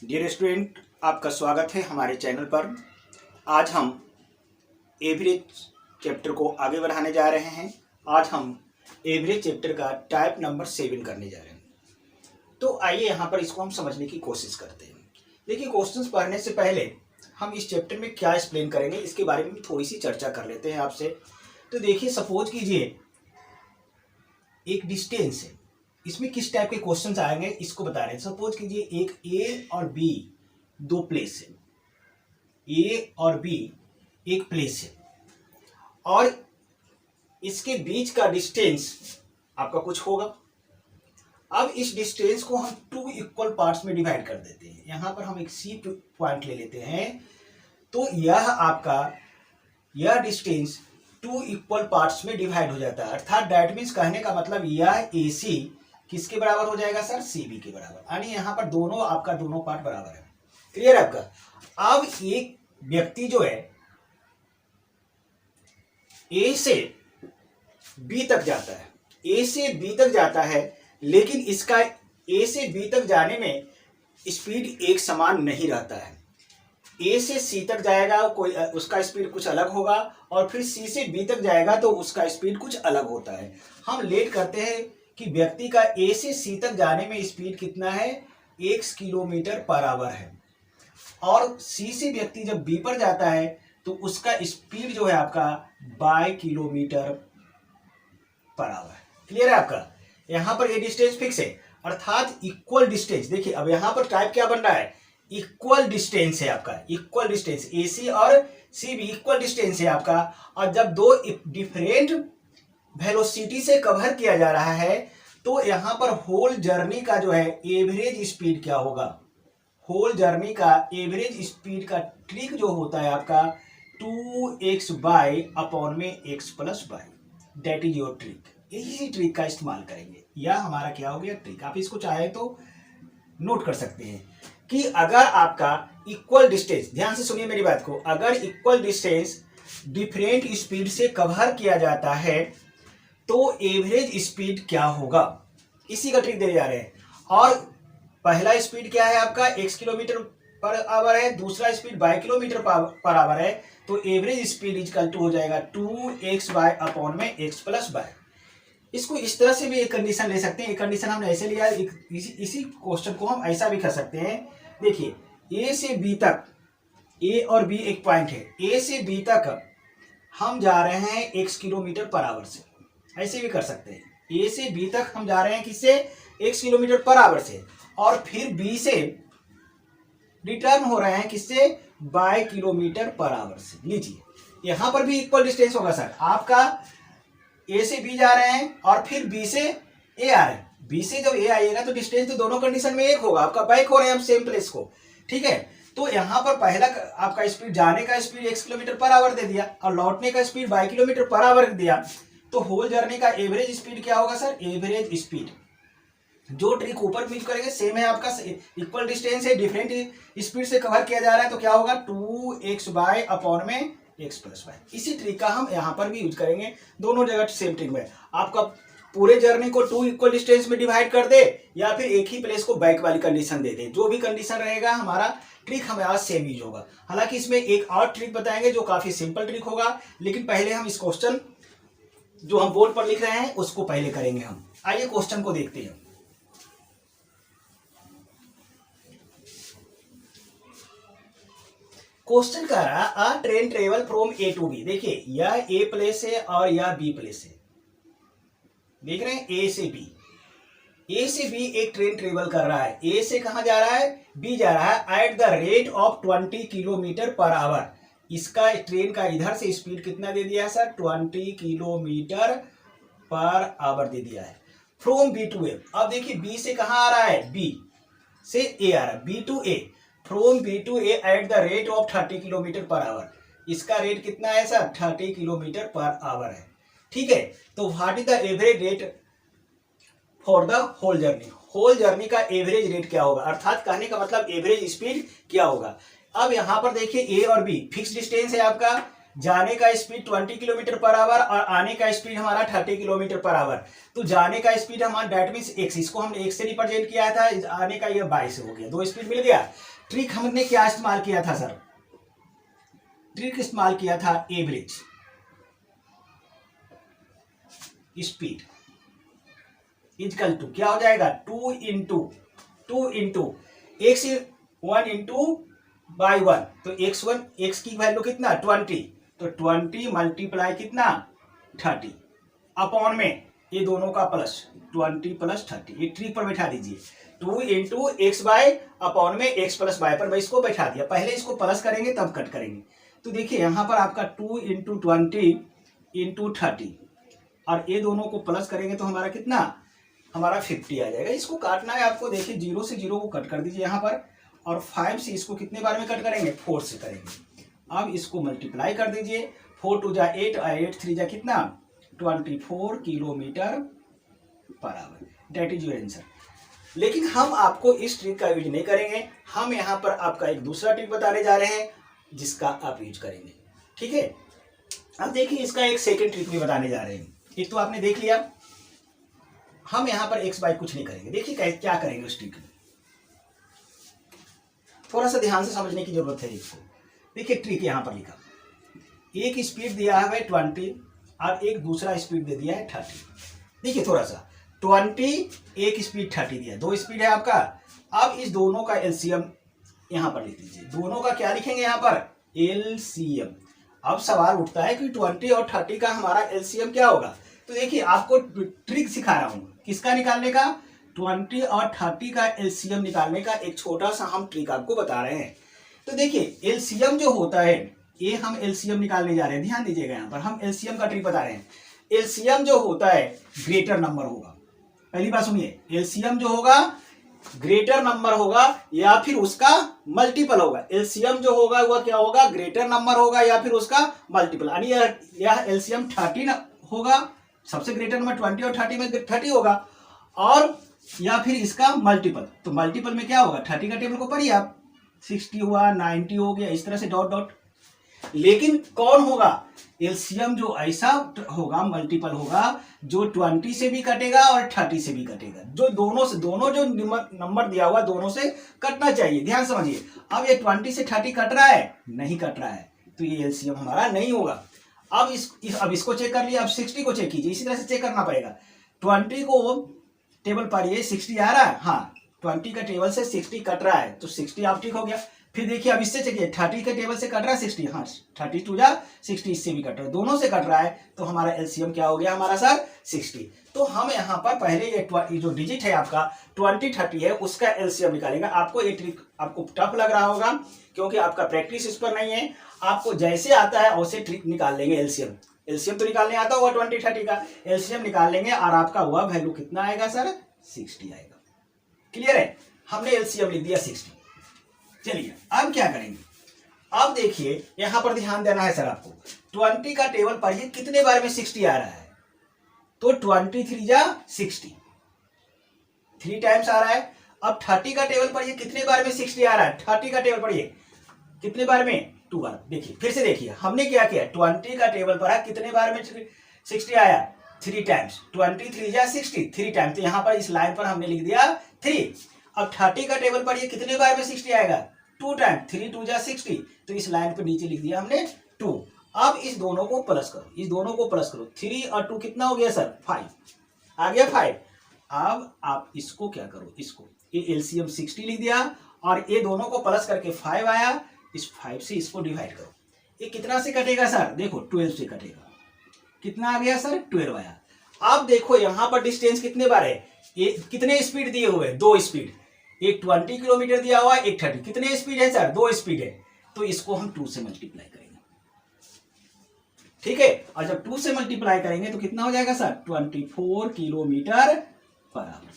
Dear student, आपका स्वागत है हमारे चैनल पर। आज हम एवरेज चैप्टर को आगे बढ़ाने जा रहे हैं। आज हम एवरेज चैप्टर का टाइप नंबर 7 करने जा रहे हैं। तो आइए यहाँ पर इसको हम समझने की कोशिश करते हैं। देखिए, क्वेश्चंस पढ़ने से पहले हम इस चैप्टर में क्या एक्सप्लेन करेंगे इसके बारे में थोड़ी सी चर्चा कर लेते हैं आपसे। तो देखिए, सपोज कीजिए एक डिस्टेंस है, इसमें किस टाइप के क्वेश्चंस आएंगे इसको बता रहे हैं। सपोज कीजिए एक ए और बी दो प्लेस है, ए और बी एक प्लेस है और इसके बीच का डिस्टेंस आपका कुछ होगा। अब इस डिस्टेंस को हम 2 इक्वल पार्ट्स में डिवाइड कर देते हैं। यहां पर हम एक सी पॉइंट ले लेते हैं। तो यह डिस्टेंस 2 इक्वल पार्ट्स में डिवाइड हो जाता है। अर्थात दैट मीन्स कहने का मतलब यह ए सी किसके बराबर हो जाएगा सर? सी बी के बराबर। यानी यहाँ पर दोनों पार्ट बराबर है। क्लियर है आपका? अब एक व्यक्ति जो है ए से बी तक जाता है, ए से बी तक जाता है, लेकिन इसका ए से बी तक जाने में स्पीड एक समान नहीं रहता है। ए से सी तक जाएगा, उसका स्पीड कुछ अलग होगा, और फिर सी से बी तक जाएगा तो उसका स्पीड कुछ अलग होता है। हम लेट करते हैं कि व्यक्ति का ए से सी तक जाने में स्पीड कितना है? 1 किलोमीटर पर आवर है। और सी से व्यक्ति जब बी पर जाता है तो उसका स्पीड जो है आपका 22 किलोमीटर पर आवर। क्लियर है आपका? यहां पर ये डिस्टेंस फिक्स है, अर्थात इक्वल डिस्टेंस। देखिए, अब यहां पर टाइप क्या बन रहा है? इक्वल डिस्टेंस है आपका, इक्वल डिस्टेंस। ए सी और सी बी इक्वल डिस्टेंस है आपका। और जब दो डिफरेंट वेलोसिटी से कवर किया जा रहा है तो यहां पर होल जर्नी का जो है एवरेज स्पीड क्या होगा? होल जर्नी का एवरेज स्पीड का ट्रिक जो होता है आपका 2x बाय अपॉन में x plus by, that is your trick. यही ट्रिक का इस्तेमाल करेंगे। यह हमारा क्या हो गया? ट्रिक। आप इसको चाहे तो नोट कर सकते हैं कि अगर आपका इक्वल डिस्टेंस, ध्यान से सुनिए मेरी बात को, अगर इक्वल डिस्टेंस डिफरेंट स्पीड से कवर किया जाता है तो एवरेज स्पीड क्या होगा, इसी का ट्रिक देने जा रहे हैं। और पहला स्पीड क्या है आपका? 1 किलोमीटर पर आवर है, दूसरा स्पीड 22 किलोमीटर पर आवर है। तो एवरेज स्पीड इक्वल टू हो जाएगा 2x बाय अपॉन में x प्लस बाय। इसको इस तरह से भी एक कंडीशन ले सकते हैं। एक कंडीशन हमने ऐसे लिया, इसी क्वेश्चन को हम ऐसा भी कर सकते हैं। देखिए, ए से बी तक, ए और बी एक पॉइंट है, ए से बी तक हम जा रहे हैं 1 किलोमीटर पर आवर से। ऐसे भी कर सकते हैं, ए से बी तक हम जा रहे हैं किससे? 1 किलोमीटर पर आवर से, और फिर बी से रिटर्न हो रहे हैं किससे? 22 किलोमीटर पर आवर से। लीजिए, यहां पर भी इक्वल डिस्टेंस होगा सर। आपका ए से बी जा रहे हैं और फिर बी से ए आ रहे हैं। बी से जब ए आइएगा तो डिस्टेंस तो दोनों कंडीशन में एक होगा। आपका बैक हो रहे हैं हम सेम प्लेस को, ठीक है? तो यहां पर पहला आपका स्पीड, जाने का स्पीड 1 किलोमीटर पर आवर दे दिया और लौटने का स्पीड 22 किलोमीटर पर आवर दिया। तो होल जर्नी का एवरेज स्पीड क्या होगा सर? एवरेज स्पीड, जो ट्रिक ऊपर यूज करेंगे सेम है आपका। इक्वल डिस्टेंस है, डिफरेंट स्पीड से कवर किया जा रहा है, तो क्या होगा? 2x बाय अपॉन में x प्लस बाय। इसी ट्रिक का हम यहाँ पर भी यूज करेंगे। दोनों जगह सेम ट्रिक में आपका पूरे जर्नी को 2 इक्वल डिस्टेंस में डिवाइड कर दे, या फिर एक ही प्लेस को बैक वाली कंडीशन दे दे। जो भी कंडीशन रहेगा हमारा ट्रिक हमारा सेम यूज होगा। हालांकि इसमें एक और ट्रिक बताएंगे जो काफी सिंपल ट्रिक होगा, लेकिन पहले हम इस क्वेश्चन जो हम बोर्ड पर लिख रहे हैं उसको पहले करेंगे हम। आइए क्वेश्चन को देखते हैं। क्वेश्चन कह रहा है a train travel from A to B. देखिए, यह ए प्लेस है और यह बी प्लेस है। देख रहे हैं, ए से बी, ए से बी एक ट्रेन ट्रेवल कर रहा है। ए से कहां जा रहा है? बी जा रहा है eight the rate of 20 kilometre per hour. इसका ट्रेन का इधर से स्पीड कितना दे दिया है सर? 20 किलोमीटर पर आवर दे दिया है। फ्रॉम बी टू ए। अब देखिए, बी से कहां आ रहा है? बी से ए आ रहा है, B to A. From B to A at the rate of 30 kilometre per hour. इसका रेट कितना है सर? 30 किलोमीटर पर आवर है, ठीक है? तो what is the average rate for the whole journey? Whole journey का एवरेज रेट क्या होगा? अर्थात कहने का मतलब एवरेज स्पीड क्या होगा? अब यहां पर देखिए, ए और बी फिक्स डिस्टेंस है आपका। जाने का स्पीड 20 किलोमीटर पर आवर और आने का स्पीड हमारा 30 किलोमीटर पर आवर। तो जाने का स्पीड हमारा दैट मीन्स एक्स, इसको हमने एक्स से रिप्रेजेंट किया था, आने का ये 22 हो गया, दो स्पीड मिल गया। ट्रिक हमने क्या इस्तेमाल किया था सर? ट्रिक इस्तेमाल किया था एवरेज स्पीड इजकल टू क्या हो जाएगा, 2 इंटू एक्स 1 इंटू बाई 1, तो एक्स की वैल्यू कितना 20, तो 20 मल्टीप्लाई कितना 30 अपॉन में ये दोनों का प्लस 20 प्लस 30, ये ट्रिक पर बैठा दीजिए। 2 इंटू एक्स बाय अपॉन में एक्स प्लस बाय पर मैं इसको बैठा दिया। पहले इसको प्लस करेंगे तब कट करेंगे। तो देखिए यहाँ पर आपका 2 इंटू 20 इंटू 30 और ये दोनों को प्लस करेंगे तो हमारा कितना, हमारा 50 आ जाएगा। इसको काटना है आपको, देखिए 0 से 0 को कट कर दीजिए यहाँ पर, और 5 से इसको कितने बार में कट करेंगे, 4 से करेंगे। अब इसको मल्टीप्लाई कर दीजिए, 4 2 जा 8 और 8 3 जा कितना 24 kilometre per hour, that is your answer. लेकिन हम आपको इस ट्रिक का यूज नहीं करेंगे, हम यहाँ पर आपका एक दूसरा ट्रिक बताने जा रहे हैं जिसका आप यूज करेंगे, ठीक है। अब देखिए इसका एक सेकंड ट्रिक भी बताने जा रहे हैं। एक तो आपने देख लिया, हम यहाँ पर एक्स बाई कुछ नहीं करेंगे। देखिए क्या करेंगे उस ट्रिक में, थोड़ा सा ध्यान से समझने की जरूरत है इसको। देखिए ट्रिक यहाँ पर लिखा, एक स्पीड दिया है 20 और एक दूसरा स्पीड दे दिया है 30। देखिए थोड़ा सा 20 एक स्पीड 30 दिया, दो स्पीड है आपका। अब इस दोनों का एलसीएम यहाँ पर लिख दीजिए। दोनों का क्या लिखेंगे यहाँ पर, एलसीएम। अब सवाल उठता है कि 20 और 30 का हमारा एलसीएम क्या होगा। तो देखिए आपको ट्रिक सिखा रहा हूँ किसका निकालने का, 20 और 30 का एलसीएम निकालने का एक छोटा सा हम ट्रिक आपको बता रहे हैं। तो देखिए एलसीएम जो होता है, ये हम एलसीएम निकालने जा रहे हैं, ध्यान दीजिएगा यहाँ पर हम एलसीएम का ट्रिक बता रहे हैं। एलसीएम जो होता है ग्रेटर नंबर होगा, पहली बात सुनिए, एलसीएम जो होगा ग्रेटर नंबर होगा या फिर उसका मल्टीपल होगा। एलसीएम जो होगा वह क्या होगा, ग्रेटर नंबर होगा या फिर उसका मल्टीपल, यानी यह एलसीएम 30 होगा, सबसे ग्रेटर नंबर 20 और 30 में 30 होगा, और या फिर इसका मल्टीपल। तो मल्टीपल में क्या होगा, 30 का टेबल को पढ़िए आप, 60 हुआ, 90 हो गया, इस तरह से डॉट डॉट। लेकिन कौन होगा, एलसीएम जो ऐसा होगा मल्टीपल होगा जो 20 से भी कटेगा और 30 से भी कटेगा, जो दोनों जो नंबर दिया हुआ दोनों से कटना चाहिए। ध्यान समझिए, अब ये 20 से 30 कट रहा है, नहीं कट रहा है, तो ये एलसीएम हमारा नहीं होगा। अब इसको चेक कर लिया, अब 60 को चेक कीजिए, इसी तरह से चेक करना पड़ेगा। 20 को टेबल पर ये 60 आ रहा है, हाँ 20 का टेबल से 60 कट रहा है, तो 60 आप ठीक हो गया। फिर देखिए अब इससे चेक 30 के टेबल से कट रहा है 60, हाँ 30 2 जा 60, इससे भी कट रहा है, दोनों से कट रहा है, तो हमारा एलसीएम क्या हो गया हमारा सर 60। तो हम यहाँ पर पहले ये जो डिजिट है आपका 20 30 है उसका एलसीएम निकालेंगे। आपको ये ट्रिक आपको टफ लग रहा होगा क्योंकि आपका प्रैक्टिस इस पर नहीं है, आपको जैसे आता है वैसे ट्रिक निकाल लेंगे। एलसीएम तो निकालने आता होगा 20 30 का, एलसीएम निकाल लेंगे और आपका वह वैल्यू कितना आएगा सर 60 आएगा। क्लियर है, हमने एलसीएम लिख दिया 60। चलिए अब क्या करेंगे, अब देखिए यहां पर ध्यान देना है सर आपको, 20 का टेबल पढ़िए कितने बार में 60 आ रहा है, तो 20 3 जा 60, 3 टाइम्स आ रहा है। अब 30 का टेबल पढ़िए कितने बार में 60 आ रहा है, 30 का टेबल पढ़िए कितने बार में 2 बार। देखिए फिर से देखिए हमने क्या किया, 20 का टेबल पढ़ा कितने बार में 60 आया, 3 टाइम्स, 20 3 जा 60 3 टाइम्स, तो यहां पर इस लाइन पर हमने लिख दिया 3। अब 30 का टेबल पढ़िए कितने बार में 60 आएगा, 2 टाइम, 3 2 जा 60, तो इस लाइन पर नीचे लिख दिया हमने 2। अब इस दोनों को प्लस करो, इस दोनों को प्लस करो, 3 और 2 कितना हो गया सर 5 आ गया 5। अब आप इसको क्या करो, इसको ये एलसीएम 60 लिख दिया और ये दोनों को प्लस करके 5 आया, इस 5 से इसको डिवाइड करो, ये कितना से कटेगा सर, देखो 12 से कटेगा, कितना आ गया सर 12 आया। अब देखो यहां पर डिस्टेंस कितने बार है, ये कितने स्पीड दिए हुए हैं, 2 स्पीड, एक 20 किलोमीटर दिया हुआ है, एक 30, कितने स्पीड है सर 2 स्पीड है, तो इसको हम 2 से मल्टीप्लाई करेंगे, ठीक है। और जब 2 से मल्टीप्लाई करेंगे तो कितना हो जाएगा सर 24 किलोमीटर पर आवर।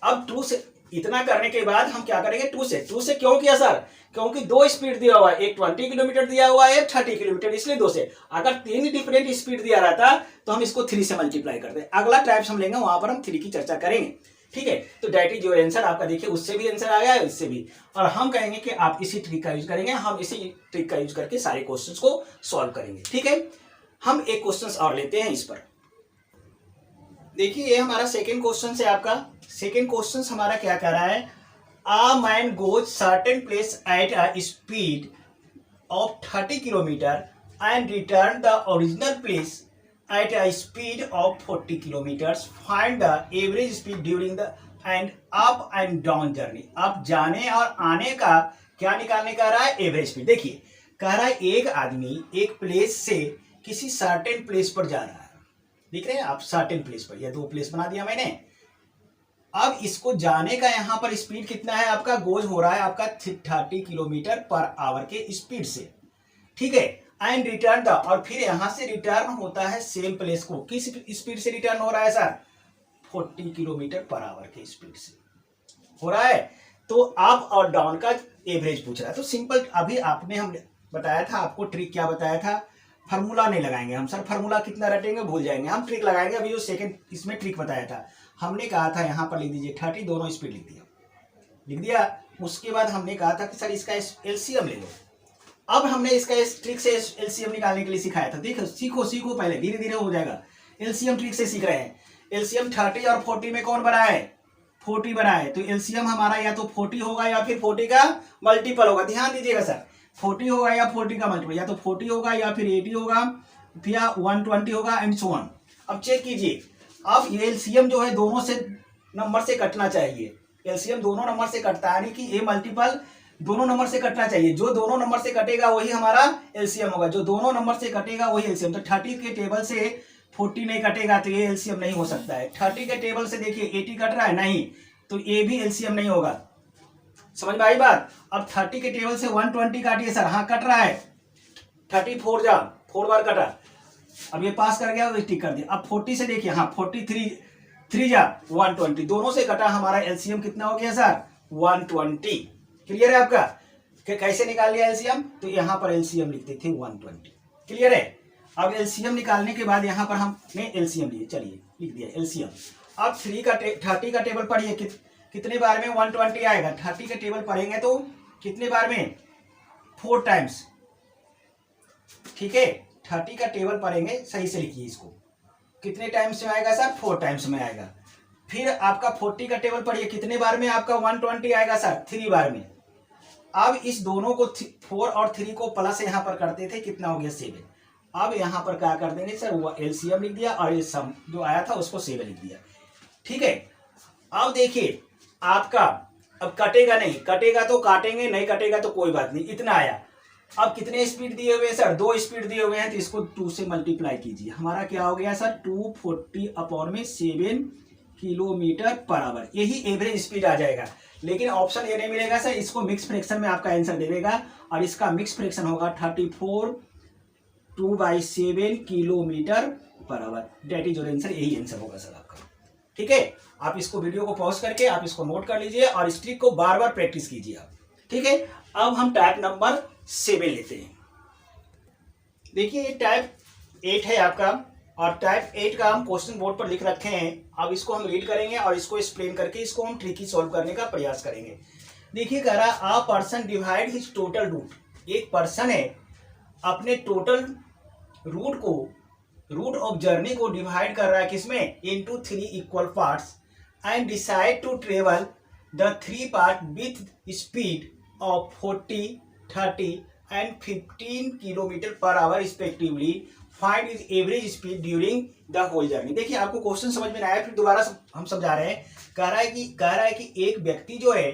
अब 2 से इतना करने के बाद हम क्या करेंगे, 2 से क्यों किया सर, क्योंकि 2 स्पीड दिया हुआ है, एक 20 किलोमीटर दिया हुआ है, एक 30 किलोमीटर, इसलिए 2 से। अगर 3 डिफरेंट स्पीड दिया रहता तो हम इसको 3 से मल्टीप्लाई करते। अगला टाइप्स हम लेंगे वहां पर हम 3 की चर्चा करेंगे, ठीक है। तो डेट इज योर आंसर, आपका देखिए उससे भी आंसर आ गया है, इससे भी, और हम कहेंगे कि आप इसी ट्रिक का यूज करेंगे, हम इसी ट्रिक का यूज करके सारे क्वेश्चंस को सॉल्व करेंगे, ठीक है। हम एक क्वेश्चन और लेते हैं इस पर। देखिए ये हमारा सेकेंड क्वेश्चन है आपका। सेकेंड क्वेश्चन हमारा क्या कह रहा है, A man goes certain place at a speed of 30 kilometer and return the original place at a speed of 40 kilometers. Find the average speed during the and up and down journey. अब जाने और आने का क्या निकालने का रहा है? Average speed. देखिए कह रहा है एक आदमी एक प्लेस से किसी सर्टेन प्लेस पर जा रहा है, दिख रहे हैं आप, सर्टेन प्लेस पर, या दो प्लेस बना दिया मैंने। अब इसको जाने का यहाँ पर स्पीड कितना है आपका? गोज हो रहा है आपका 30 किलोमीटर पर आवर के स्पीड से, ठीक है। एंड रिटर्न द, और फिर यहां से रिटर्न होता है सेम प्लेस को, किस स्पीड से रिटर्न हो रहा है सर? 40 किलोमीटर पर आवर के स्पीड से हो रहा है। तो अप और डाउन का एवरेज पूछ रहा है। तो सिंपल, अभी आपने हम बताया था आपको ट्रिक, क्या बताया था? फार्मूला नहीं लगाएंगे हम सर, फार्मूला कितना रटेंगे भूल जाएंगे, हम ट्रिक लगाएंगे। अभी जो सेकंड इसमें ट्रिक बताया था, हमने कहा था यहाँ पर लिख दीजिए 30, दोनों स्पीड लिख दिया। उसके बाद हमने कहा था कि सर इसका एलसीएम ले लो। अब हमने इसका इस ट्रिक से एलसीएम निकालने के लिए सिखाया था। देखो सीखो पहले, धीरे धीरे हो जाएगा। एलसीएम ट्रिक से सीख रहे हैं। एलसीएम 30 और 40 में कौन बना है? 40 बना है। तो एलसीएम हमारा या तो 40 होगा या फिर 40 का मल्टीपल होगा। ध्यान दीजिएगा सर, 40 होगा या 40 का मल्टीपल, या तो 40 होगा या फिर 80 होगा या 120 होगा एंड सो ऑन। अब चेक कीजिए, अब ये एलसीएम जो है दोनों से नंबर से कटना चाहिए। एलसीएम दोनों नंबर से कटता है, यानी कि ए मल्टीपल दोनों नंबर से कटना चाहिए। जो दोनों नंबर से कटेगा वही हमारा एलसीएम होगा, जो दोनों नंबर से कटेगा वही एलसीएम। तो 30 के टेबल से 40 नहीं कटेगा तो ये एलसीएम नहीं हो सकता है। 30 के टेबल से देखिए 80 कट रहा है, नहीं, तो ये भी एलसीएम नहीं होगा। समझ में आई बात? अब 30 के टेबल से 120 काटिए सर, हाँ कट रहा है, 34 जा 4 बार कटा, अब ये पास कर गया तो टिक कर दिया। अब 40 से देखिए, हाँ 43 जा 120, दोनों से कटा, हमारा एलसीएम कितना हो गया सर? 120। क्लियर है आपका? कैसे निकाल लिया एलसीएम? तो यहाँ पर एलसीएम लिखते थे 120। क्लियर है? अब एलसीएम निकालने के बाद यहाँ पर हमने एलसीएम लिए, चलिए लिख दिया एलसीएम। अब 30 का टेबल पढ़िए, कितने बार में 120 आएगा? 30 का टेबल पढ़ेंगे तो कितने बार में? 4 टाइम्स, ठीक है। 30 का टेबल पढ़ेंगे, सही से लिखिए इसको, कितने टाइम्स में आएगा सर? 4 टाइम्स में आएगा। फिर आपका 40 का टेबल पढ़िए, कितने बार में आपका 120 आएगा सर? 3 बार में। अब इस दोनों को 4 और 3 को प्लस यहाँ पर करते थे, कितना हो गया? 7। अब यहाँ पर क्या कर देंगे सर? वो एलसीएम लिख दिया और ये सम जो आया था उसको 7 लिख दिया, ठीक है। अब देखिए आपका, अब कटेगा नहीं, कटेगा तो काटेंगे, नहीं कटेगा तो कोई बात नहीं, इतना आया। अब कितने स्पीड दिए हुए हैं सर? 2 स्पीड दिए हुए हैं, तो इसको 2 से मल्टीप्लाई कीजिए। हमारा क्या हो गया सर? 240 अपॉन में 7 किलोमीटर पर आवर, यही एवरेज स्पीड आ जाएगा। लेकिन ऑप्शन ये नहीं मिलेगा सर, इसको मिक्स फ्रैक्शन में आपका आंसर देगा, और इसका मिक्स फ्रैक्शन होगा 34 2/7 kilometre per hour. That is your answer, यही आंसर होगा सर आपका, ठीक है। आप इसको वीडियो को पॉज करके आप इसको नोट कर लीजिए और इस ट्रिक को बार बार प्रैक्टिस कीजिए आप, ठीक है। अब हम टाइप नंबर 7 लेते हैं। देखिए ये टाइप 8 है आपका, और टाइप 8 का हम क्वेश्चन बोर्ड पर लिख रखे हैं। अब इसको हम रीड करेंगे और इसको एक्सप्लेन करके इसको हम ट्रिक ही सॉल्व करने का प्रयास करेंगे। देखिए कह रहा, a person divide his total route, एक पर्सन है अपने टोटल रूट को, रूट ऑफ जर्नी को डिवाइड कर रहा है किसमें? Into 3 equal parts and decide to travel the 3 part with speed of 40, 30 and 15 kilometre per hour respectively. Find is average speed during the whole journey. देखिए आपको question समझ में आया, फिर दोबारा हम समझा रहे हैं। कह रहा है कि एक व्यक्ति जो है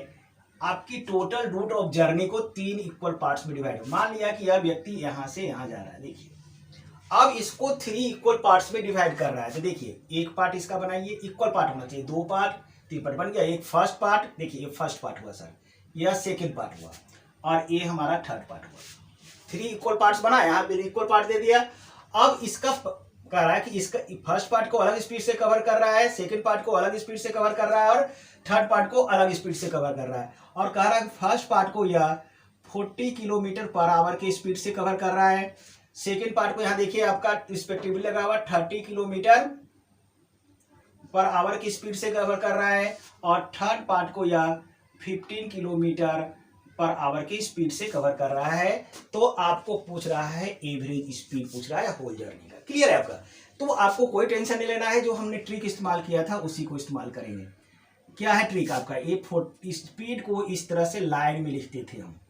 आपकी टोटल रूट ऑफ जर्नी को 3 इक्वल पार्ट्स में डिवाइड, मान लिया कि यह व्यक्ति यहां से यहां जा रहा है। देखिए अब इसको 3 इक्वल पार्ट्स में डिवाइड कर रहा है। तो देखिए एक पार्ट इसका बनाइए, इक्वल पार्ट होना चाहिए, 2 पार्ट 3 पार्ट बन गया। एक फर्स्ट पार्ट, देखिए ये फर्स्ट पार्ट हुआ सर, यह सेकेंड पार्ट हुआ और ये हमारा थर्ड पार्ट हुआ। 3 इक्वल पार्ट्स बना, यहाँ पे इक्वल पार्ट दे दिया। अब इसका कह रहा है कि इसका फर्स्ट पार्ट को अलग स्पीड से कवर कर रहा है, सेकंड पार्ट को अलग स्पीड से कवर कर रहा है और थर्ड पार्ट को अलग स्पीड से कवर कर रहा है। और कह रहा है कि फर्स्ट पार्ट को यह 40 किलोमीटर पर आवर के स्पीड से कवर कर रहा है, सेकंड पार्ट को यहाँ देखिए आपका रिस्पेक्टिवली लगा हुआ 30 किलोमीटर पर आवर की स्पीड से कवर कर रहा है, और थर्ड पार्ट को यह 15 किलोमीटर पर आवर की स्पीड से कवर कर रहा है। तो आपको पूछ रहा है एवरेज स्पीड पूछ रहा है होल जर्नी का। क्लियर है आपका? तो आपको कोई टेंशन नहीं लेना है, जो हमने ट्रिक इस्तेमाल किया था उसी को इस्तेमाल करेंगे। क्या है ट्रिक आपका, ये स्पीड को इस तरह से लाइन में लिखते थे हम,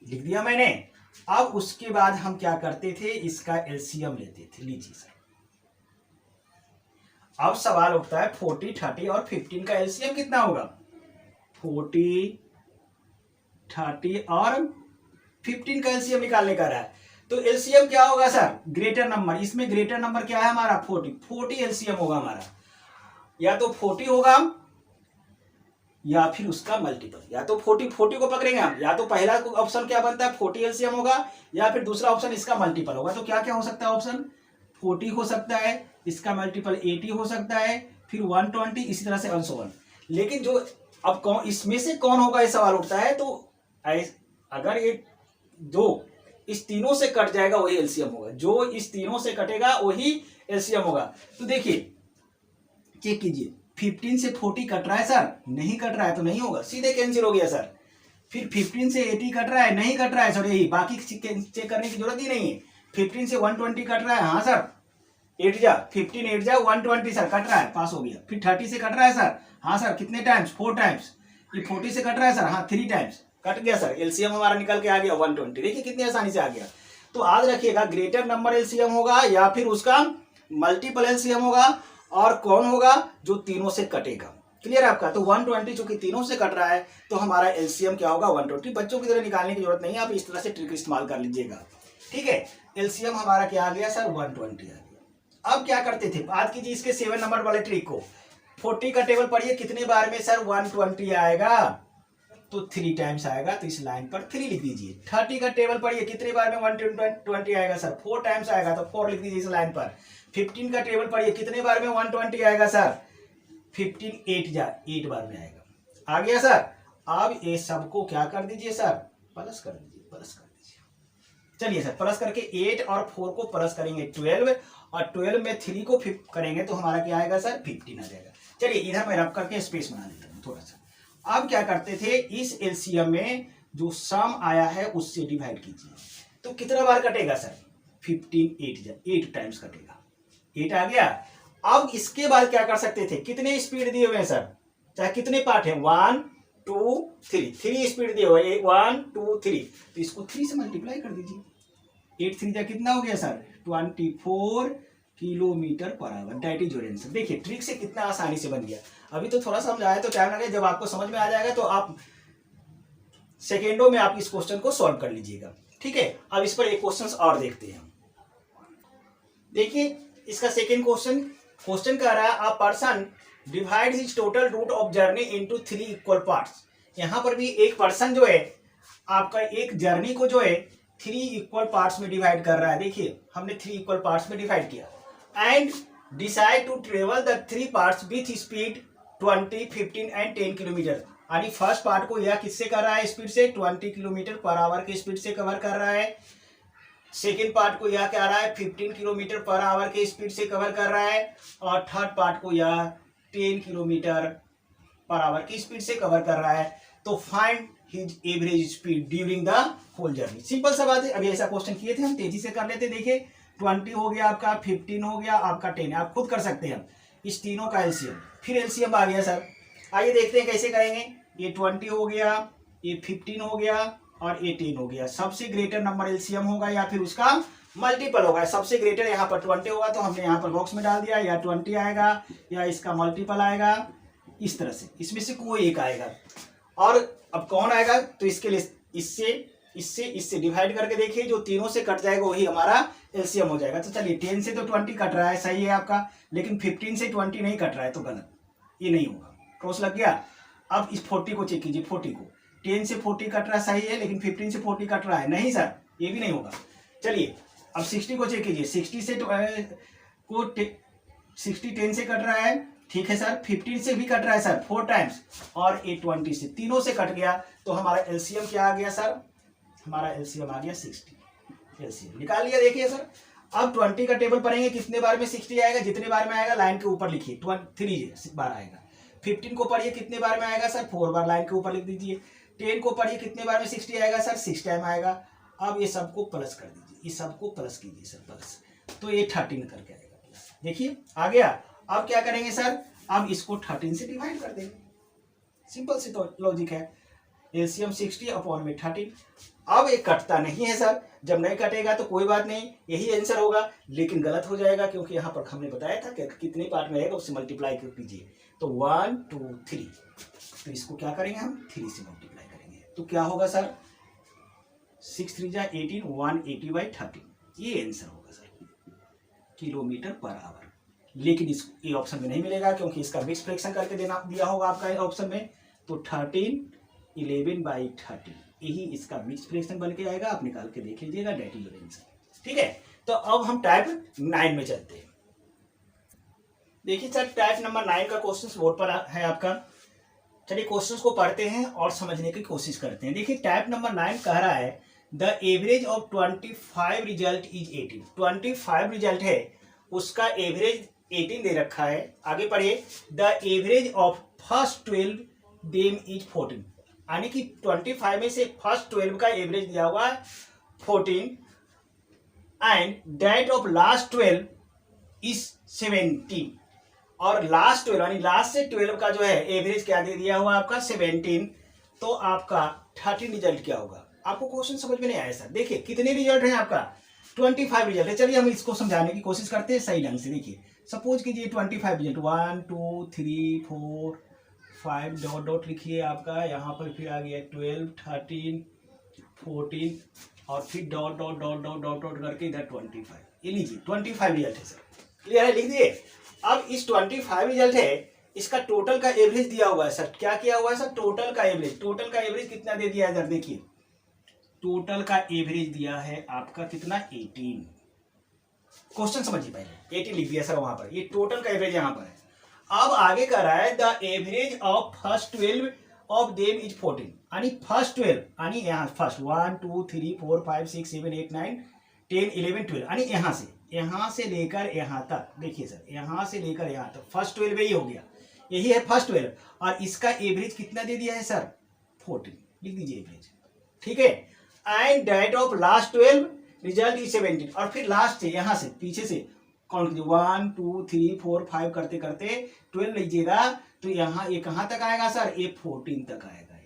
लिख दिया मैंने। अब उसके बाद हम क्या करते थे, इसका एलसीएम लेते थे। लीजिए सर, अब सवाल उठता है 40, 30 और 15 का एलसीएम कितना होगा। 40, 30 और 15 का एलसीएम निकालने का रहा है, तो एलसीएम क्या होगा सर, ग्रेटर नंबर। इसमें ग्रेटर नंबर क्या है हमारा, 40 एलसीएम होगा हमारा। या तो 40 होगा या फिर उसका मल्टीपल, या तो 40 को पकड़ेंगे हम, या तो पहला ऑप्शन क्या बनता है 40 एलसीएम होगा, या फिर दूसरा ऑप्शन इसका मल्टीपल होगा। तो क्या क्या हो सकता है ऑप्शन, 40 हो सकता है, इसका मल्टीपल 80 हो सकता है, फिर 120, इसी तरह से अंशोवन। लेकिन जो अब कौन इसमें से कौन होगा ये सवाल उठता है। तो अगर ये जो इस तीनों से कट जाएगा वही एलसीएम होगा, जो इस तीनों से कटेगा वही एलसीएम होगा। तो देखिए चेक कीजिए, 15 से 40 कट रहा है सर, नहीं कट रहा है तो नहीं होगा, सीधे कैंसिल हो गया सर। फिर 15 से 80 कट रहा है, नहीं कट रहा है सर, यही बाकी चेक करने की जरूरत ही नहीं है। 15 से 120 कट रहा है, हाँ सर 8 जा 15 8 जा 120 सर, कट रहा है, पास हो गया। फिर 30 से कट रहा है सर, हाँ सर कितने टाइम्स, 4 टाइम्स। ये 40 से कट रहा है सर, हाँ 3 टाइम्स, कट गया सर, एलसीएम हमारा निकल के आ गया 120। देखिए कितनी आसानी से आ गया। तो आज रखिएगा, ग्रेटर नंबर एलसीएम होगा या फिर उसका मल्टीपल एलसीएम होगा, और कौन होगा, जो तीनों से कटेगा। क्लियर है आपका। तो 120 चूंकि तीनों से कट रहा है तो हमारा एलसीएम क्या होगा 120। बच्चों की तरह निकालने की जरूरत नहीं है, आप इस तरह से ट्रिक इस्तेमाल कर लीजिएगा। ठीक है, एलसीएम हमारा क्या आ गया सर 120 आ गया। अब क्या करते थे, बात कीजिए इसके 7 नंबर वाले ट्रिक को। 40 का टेबल पढ़िए, कितने बार में सर 120 आएगा, तो 3 टाइम्स आएगा, तो इस लाइन पर 3 लिख दीजिए। 30 का टेबल पढ़िए, कितने बार में 120 आएगा सर, 4 टाइम्स आएगा, तो 4 लिख दीजिए इस लाइन पर। 15 का टेबल पढ़िए, कितने बार में 120 आएगा सर, 15 8 बार में आएगा। आ गया सर। अब ये सबको क्या कर दीजिए सर, प्लस कर दीजिए, प्लस कर दीजिए। चलिए सर, प्लस करके 8 और 4 को प्लस करेंगे 12, और 12 में 3 को करेंगे तो हमारा क्या आएगा सर 15 आ जाएगा। चलिए इधर मैं रब करके स्पेस बना देता हूँ थोड़ा सा। अब क्या करते थे, इस एलसीएम में जो सम आया है उससे डिवाइड कीजिए, तो कितना बार कटेगा सर 15 8 टाइम्स कटेगा, 8 आ गया। अब इसके बाद क्या कर सकते थे, कितने स्पीड दिए हुए हैं सर, चाहे कितने पार्ट है, 1 2 3 स्पीड दिए हुए, 1 2 3, तो इसको 3 से मल्टीप्लाई कर दीजिए। 8 3 कितना हो गया sir 24 kilometre per our. That is your answer. देखिए ट्रिक से कितना आसानी से बन गया। अभी तो थोड़ा समझाया तो टाइम लगेगा, जब आपको समझ में आ जाएगा तो आप सेकेंडों में आप इस क्वेश्चन को सॉल्व कर लीजिएगा। ठीक है, अब इस पर एक क्वेश्चन और देखते हैं। देखिए इसका सेकेंड क्वेश्चन कह रहा है, a person divide his total route of journey into 3 equal parts. यहाँ पर भी एक पर्सन जो है आपका एक जर्नी को जो है 3 इक्वल पार्ट्स में डिवाइड कर रहा है। देखिए हमने 3 इक्वल पार्ट्स में डिवाइड किया, and decide to travel the 3 parts with speed 20 15 and 10 kilometre. यानी फर्स्ट पार्ट को यह किससे कर रहा है, स्पीड से 20 किलोमीटर पर आवर की स्पीड से कवर कर रहा है। सेकेंड पार्ट को यह कह रहा है 15 किलोमीटर पर आवर के स्पीड से कवर कर रहा है, और थर्ड पार्ट को यह 10 किलोमीटर पर आवर की स्पीड से कवर कर रहा है। तो find his average speed during the whole journey. Simple सा बात है, अभी ऐसा क्वेश्चन किए थे हम, तेजी से कर लेते। देखिए 20 हो गया आपका, 15 हो गया आपका, 10 आप खुद कर सकते हैं इस तीनों का एलसीएम। फिर एलसीएम आ गया सर, आइए देखते हैं कैसे करेंगे। ये 20 हो गया, ये 15 हो गया, और 18 हो गया। सबसे ग्रेटर नंबर एलसीएम होगा या फिर उसका मल्टीपल होगा। सबसे ग्रेटर यहाँ पर 20 होगा तो हमने यहाँ पर बॉक्स में डाल दिया, या 20 आएगा या इसका मल्टीपल आएगा, इस तरह से इसमें से कोई एक आएगा। और अब कौन आएगा, तो इसके लिए इससे डिवाइड करके देखिए, जो तीनों से कट जाएगा वही हमारा एलसीएम हो जाएगा। तो चलिए 10 से तो 20 कट रहा है, सही है आपका, लेकिन 15 से 20 नहीं कट रहा है, तो गलत, ये नहीं होगा, क्रॉस लग गया। अब इस 40 को चेक कीजिए, 40 को 10 से 40 कट रहा है, सही है, लेकिन 15 से 40 कट रहा है, नहीं सर, ये भी नहीं होगा। चलिए अब 60 को चेक कीजिए, 60 से 10 से कट रहा है, ठीक है सर, 15 से भी कट रहा है सर 4 टाइम्स, और 20 से, तीनों से कट गया, तो हमारा एलसीएम क्या आ गया सर, हमारा एलसीएम आ गया 60। एलसीएम निकाल लिया। देखिए सर अब 20 का टेबल पढ़ेंगे, कितने बार में 60 आएगा, जितने बार में आएगा लाइन के ऊपर लिखिए, 3 बार आएगा। 15 को पढ़िए, कितने बार में आएगा सर, 4 बार, लाइन के ऊपर लिख दीजिए। 10 को पढ़िए, कितने बार में 60 आएगा सर, 6 टाइम आएगा। अब ये सबको प्लस कर दीजिए, ये सबको प्लस कीजिए सर, प्लस, तो ये 13 करके आएगा प्लस। देखिए आ गया। अब क्या करेंगे सर, अब इसको 13 से डिवाइड कर देंगे, सिंपल सी तो लॉजिक है। एलसीएम 60 अपॉन में 13। अब ये कटता नहीं है सर, जब नहीं कटेगा तो कोई बात नहीं, यही आंसर होगा, लेकिन गलत हो जाएगा क्योंकि यहाँ पर हमने बताया था कि कितने पार्ट में रहेगा उससे मल्टीप्लाई कीजिए। तो 1 2 3, तो इसको क्या करेंगे हम 3 से मल्टीप्लाई करेंगे, तो क्या होगा सर 6 3 जा 18, 180/13, ये आंसर होगा सर किलोमीटर पर आवर। लेकिन इस ये ऑप्शन में नहीं मिलेगा क्योंकि इसका मिक्स फ्रैक्शन करके देना दिया होगा आपका ऑप्शन में, तो 13 11/13 यही इसका मिक्स फ्रैक्शन बन के आएगा। आप निकाल के देख लीजिएगा, डेट इज योर आंसर। ठीक है, तो अब हम टाइप 9 में चलते हैं। देखिए सर टाइप नंबर 9 का क्वेश्चन बोर्ड पर है आपका। चलिए क्वेश्चंस को पढ़ते हैं और समझने की कोशिश करते हैं। देखिए टाइप नंबर 9 कह रहा है the average of 25 result is 18। 25 result है, उसका एवरेज 18 दे रखा है। आगे पढ़िए, the average of first 12 them is 14, यानी कि 25 में से फर्स्ट 12 का एवरेज दिया हुआ है 14, and that of last 12 is 17, और लास्ट 12 यानी लास्ट से 12 का जो है एवरेज क्या दे दिया हुआ आपका 17, तो आपका 13 रिजल्ट क्या होगा। आपको क्वेश्चन समझ में नहीं आया सर। देखिए कितने रिजल्ट हैं आपका 25 रिजल्ट है। चलिए हम इसको समझाने की कोशिश करते हैं सही ढंग से। देखिए सपोज कीजिए 25 रिजल्ट 1 2 3 4 5 डॉट डॉट लिखिए आपका, यहाँ पर फिर आ गया 12 13 14 और फिर dot dot dot dot dot dot करके इधर 25। ये लीजिए 25 रिजल्ट है सर, क्लियर है, लिख दिए। अब इस 25 रिजल्ट है, इसका टोटल का एवरेज दिया हुआ है सर। क्या किया हुआ है सर, टोटल का एवरेज। टोटल का एवरेज कितना दे दिया है सर, देखिए टोटल का एवरेज दिया है आपका कितना 18। क्वेश्चन समझिए, पहले 18 लिख दिया सर वहां पर, ये टोटल का एवरेज यहाँ पर है। अब आगे कर रहा है the average of first 12 of them is 14, यानी फर्स्ट 12 यानी यहाँ फर्स्ट 1 2 3 4 5 6 7 8 9 10 11 12, यानी यहाँ से लेकर यहाँ तक। देखिए सर यहाँ से लेकर यहाँ तक फर्स्ट 12 ही हो गया, यही है फर्स्ट 12, और इसका एवरेज कितना दे दिया है सर 14, लिख दीजिए एवरेज। ठीक है, and that of last 12 result is 17, और फिर लास्ट से यहाँ से पीछे से काउंट कीजिए 1 2 3 4 5 करते करते 12 लीजिएगा, तो यहाँ ये कहाँ तक आएगा सर, ये 14 तक आएगा।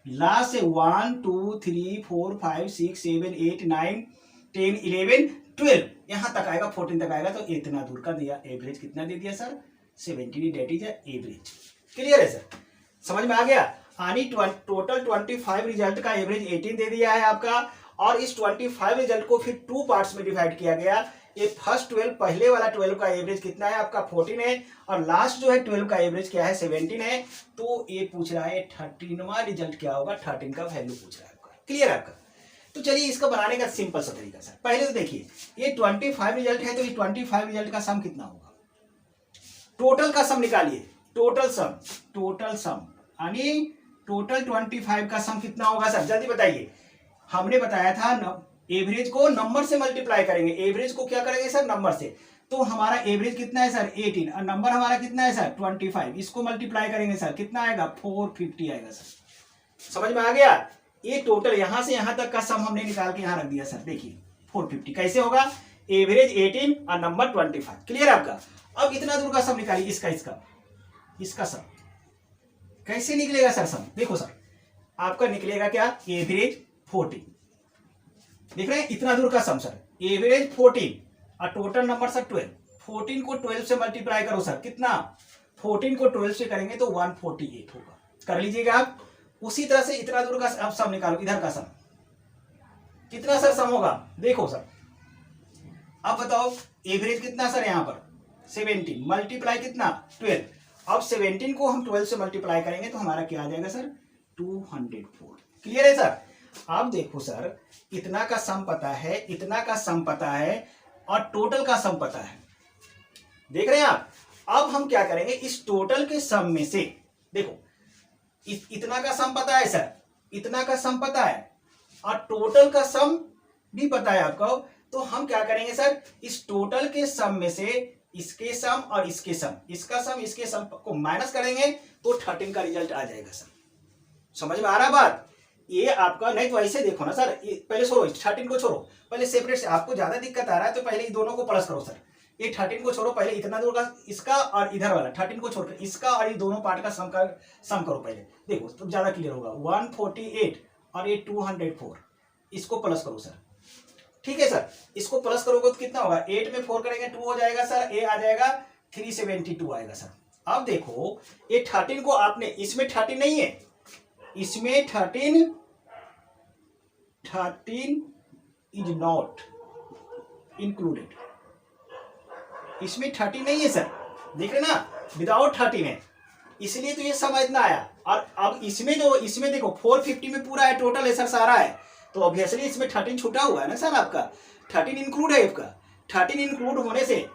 लास्ट से 1 2 3 4 5 6 7 8 9 10 11 12 यहाँ तक आएगा, 14 तक आएगा, तो इतना दूर का दिया एवरेज कितना दे दिया sir 17, that is average. Clear है सर, समझ में आ गया। यानी टोटल 25 रिजल्ट का एवरेज 18 दे दिया है आपका, और इस 25 रिजल्ट को फिर 2 पार्ट्स में डिवाइड किया गया। ये फर्स्ट 12 पहले वाला 12 का एवरेज कितना है आपका 14 है, और लास्ट जो है 12 का एवरेज क्या है 17 है। तो ये पूछ रहा है 13वां रिजल्ट क्या होगा, 13 का वैल्यू पूछ रहा है आपका। क्लियर है आपका। तो चलिए इसका बनाने का सिंपल सा तरीका सर, पहले तो देखिए ये 25 रिजल्ट है, तो ये 25 रिजल्ट का सम कितना होगा, टोटल का सम निकालिए, टोटल सम यानी टोटल 25 का सम कितना होगा सर, जल्दी बताइए। हमने बताया था एवरेज को नंबर से मल्टीप्लाई करेंगे, एवरेज को क्या करेंगे सर नंबर से, तो हमारा एवरेज कितना है सर 18, और नंबर हमारा कितना है सर 25, इसको मल्टीप्लाई करेंगे सर कितना आएगा 450 आएगा सर। समझ में आ गया। ये टोटल यहां से यहां तक का सम हमने निकाल के यहां रख दिया सर, देखिए 450 कैसे होगा, एवरेज 18 और नंबर 25। क्लियर है आपका। अब इतना दूर का सम निकालिए, इसका सम कैसे निकलेगा सर सम, देखो सर आपका निकलेगा क्या, एवरेज 14, देख रहे हैं इतना दूर का सम सर, एवरेज 14 और टोटल नंबर सर 12, 14 को 12 से मल्टीप्लाई करो सर, कितना 14 को 12 से करेंगे तो 148 होगा, कर लीजिएगा आप। उसी तरह से इतना दूर का सम निकालो, इधर का सम कितना सर सम होगा, देखो सर अब बताओ एवरेज कितना सर यहाँ पर 17 मल्टीप्लाई कितना 12, अब 17 को हम 12 से मल्टीप्लाई करेंगे तो हमारा क्या आ जाएगा सर 204। क्लियर है सर। अब देखो सर इतना का सम पता है, इतना का सम पता है, और टोटल का सम पता है, देख रहे हैं आप। अब हम क्या करेंगे, इस टोटल के सम में से देखो इतना का सम पता है सर, इतना का सम पता है, और टोटल का सम भी पता है आपको, तो हम क्या करेंगे सर, इस टोटल के सम में से इसके सम और इसके सम, इसका सम इसके सम को माइनस करेंगे तो 13 का रिजल्ट आ जाएगा सर। समझ में आ रहा बात, ये आपका नहीं तो ऐसे देखो ना सर, पहले छोड़ो 13 को छोड़ो, पहले सेपरेट से, आपको ज्यादा दिक्कत आ रहा है तो पहले ये दोनों को प्लस करो सर, ये 13 को छोड़ो, पहले इतना दूर का इसका और इधर वाला 13 को छोड़कर इसका और ये दोनों पार्ट का सम करो पहले, देखो तो ज्यादा क्लियर होगा। 148 और ये 204, इसको प्लस करो सर। ठीक है सर, इसको प्लस करोगे तो कितना होगा, 8 में 4 करेंगे 2 हो जाएगा सर, ए आ जाएगा 372 आएगा सर। अब देखो ये 13 को आपने, इसमें 13 नहीं है, इसमें 13 इज नॉट इंक्लूडेड, इसमें 13 नहीं है सर, देख रहे ना, विदाउट 13 है, इसलिए तो ये सब इतना आया। और अब इसमें जो, इसमें देखो 450 में पूरा है, टोटल है सर, सारा है, तो ऑब्वियसली इसमें 13 छूटा हुआ है ना सर, आपका 13 इंक्लूड है, आपका 13 इंक्लूड होने से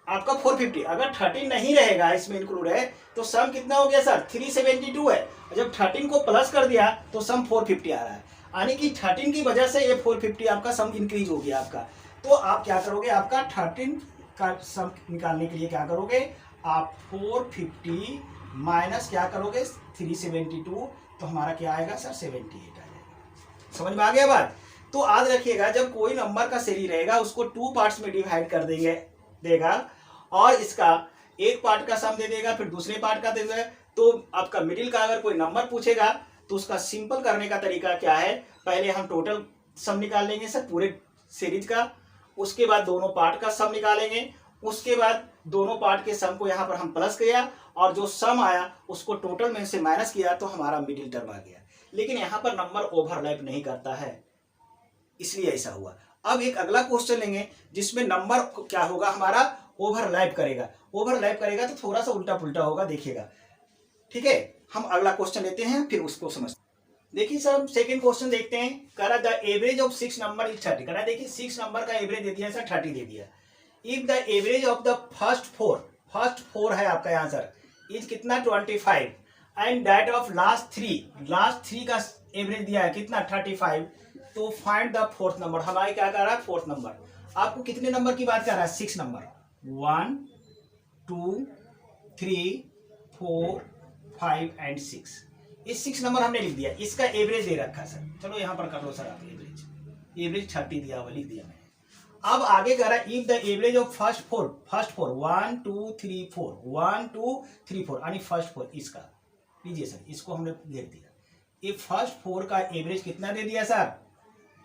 आपका 450, अगर 13 नहीं रहेगा इसमें इंक्लूड है तो सम कितना हो गया सर, 372 है। जब 13 को प्लस कर दिया तो सम 450 आ रहा है, यानी कि 13 की वजह से ये 450 आपका सम इंक्रीज हो गया आपका। तो आप क्या करोगे, आपका 13 का सम निकालने के लिए क्या करोगे आप, 450 माइनस क्या करोगे 372, तो हमारा क्या आएगा सर 78 आ जाएगा। समझ में आ गया बात। तो याद रखिएगा, जब कोई नंबर का सीरीज रहेगा उसको 2 पार्ट्स में डिवाइड कर देगा और इसका एक पार्ट का सम दे देगा, फिर दूसरे पार्ट का दे देगा। तो आपका मिडिल का अगर कोई नंबर पूछेगा तो उसका सिंपल करने का तरीका क्या है, पहले हम टोटल सम निकाल लेंगे सर पूरे सीरीज का, उसके बाद दोनों पार्ट का सम निकालेंगे, उसके बाद दोनों पार्ट के सम को यहाँ पर हम प्लस किया और जो सम आया उसको टोटल में से माइनस किया, तो हमारा मिडिल टर्म आ गया। लेकिन यहाँ पर नंबर ओवरलैप नहीं करता है, इसलिए ऐसा हुआ। अब एक अगला क्वेश्चन लेंगे जिसमें नंबर क्या होगा हमारा, ओवरलैप करेगा। ओवरलैप करेगा तो थोड़ा सा उल्टा पुल्टा होगा, देखिएगा। ठीक है, हम अगला क्वेश्चन लेते हैं फिर उसको समझते हैं। देखिए सर, हम सेकंड क्वेश्चन देखते हैं। कह रहा the average of 6 number is 30। कह रहा देखिए 6 नंबर का एवरेज दे दिया सर, 30 दे दिया। If the average of the first four है आपका आंसर, इज कितना 25, and that of last three का एवरेज दिया है कितना 35, तो फाइंड द फोर्थ नंबर। हमारे क्या कर रहा है, फोर्थ नंबर। आपको कितने नंबर की बात कर रहा है, 6 नंबर, 1 2 3 4 5 एंड 6। इस 6 नंबर हमने लिख दिया, इसका एवरेज दे रखा सर। चलो यहाँ पर कर लो सर आप, एवरेज 30 दिया हुआ लिख दिया मैंने। अब आगे कह रहा है if the average of first four 1 2 3 4 1 2 3 4 यानी फर्स्ट फोर, इसका लीजिए सर, इसको हमने लिख दिया। ये फर्स्ट फोर का एवरेज कितना दे दिया सर,